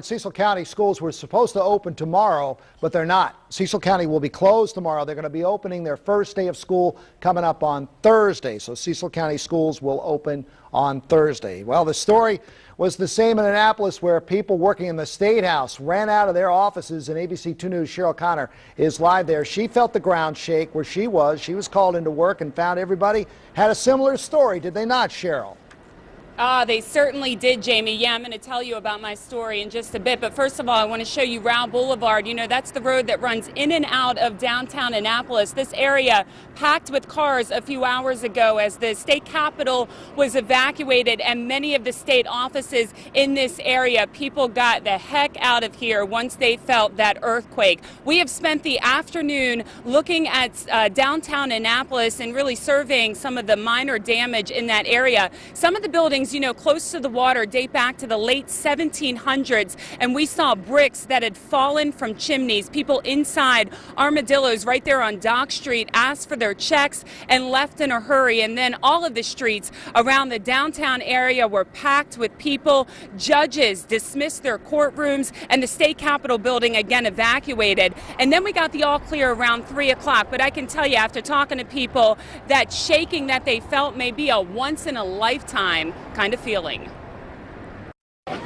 Cecil County schools were supposed to open tomorrow, but they're not. Cecil County will be closed tomorrow. They're going to be opening their first day of school coming up on Thursday. So Cecil County schools will open on Thursday. Well, the story was the same in Annapolis, where people working in the State House ran out of their offices, and ABC 2 News' Cheryl Connor is live there. She felt the ground shake where she was. She was called into work and found everybody had a similar story. Did they not, Cheryl? They certainly did, Jamie. Yeah, I'm going to tell you about my story in just a bit. But first of all, I want to show you Rao Boulevard. You know, that's the road that runs in and out of downtown Annapolis. This area packed with cars a few hours ago as the state capitol was evacuated, and many of the state offices in this area. People got the heck out of here once they felt that earthquake. We have spent the afternoon looking at downtown Annapolis and really surveying some of the minor damage in that area. Some of the buildings, you know, close to the water date back to the late 1700s, and we saw bricks that had fallen from chimneys. People inside Armadillos right there on Dock Street asked for their checks and left in a hurry. And then all of the streets around the downtown area were packed with people. Judges dismissed their courtrooms, and the state capitol building again evacuated. And then we got the all clear around 3 o'clock. But I can tell you, after talking to people, that shaking that they felt may be a once in a lifetime kind of feeling.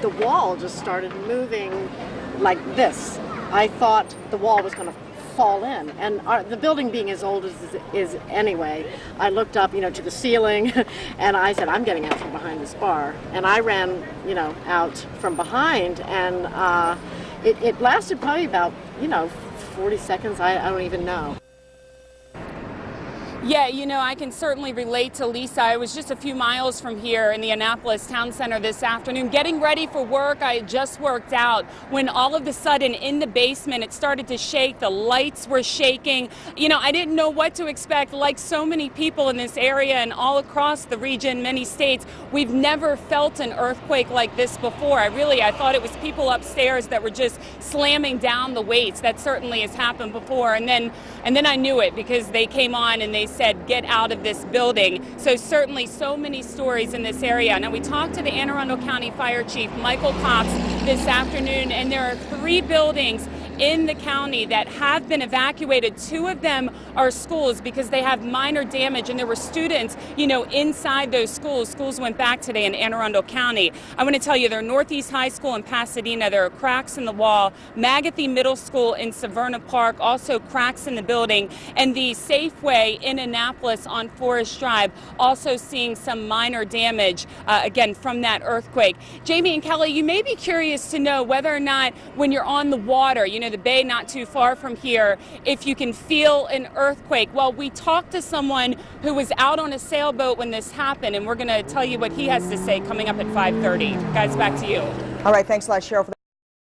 The wall just started moving like this. I thought the wall was going to fall in, and the building being as old as it is anyway, I looked up, you know, to the ceiling, and I said, I'm getting out from behind this bar. And I ran, you know, out from behind, and it lasted probably about, you know, 40 seconds. I don't even know. Yeah, you know, I can certainly relate to Lisa. I was just a few miles from here in the Annapolis Town Center this afternoon, getting ready for work. I had just worked out when all of a sudden in the basement it started to shake. The lights were shaking. You know, I didn't know what to expect. Like so many people in this area and all across the region, many states, we've never felt an earthquake like this before. I thought it was people upstairs that were just slamming down the weights. That certainly has happened before. And then I knew it, because they came on and they said, get out of this building. So certainly so many stories in this area. Now, we talked to the Anne Arundel County Fire Chief, Michael Cox, this afternoon, and there are 3 buildings in the county that have been evacuated. 2 of them are schools because they have minor damage, and there were students, you know, inside those schools. Schools went back today in Anne Arundel County. I want to tell you, there are Northeast High School in Pasadena. There are cracks in the wall. Magathie Middle School in Severna Park, also cracks in the building. And the Safeway in Annapolis on Forest Drive, also seeing some minor damage, again, from that earthquake. Jamie and Kelly, you may be curious to know whether or not when you're on the water, you know, the bay not too far from here, if you can feel an earthquake. Well, we talked to someone who was out on a sailboat when this happened, and we're going to tell you what he has to say coming up at 5:30. Guys, back to you. All right, thanks a lot, Cheryl, for that.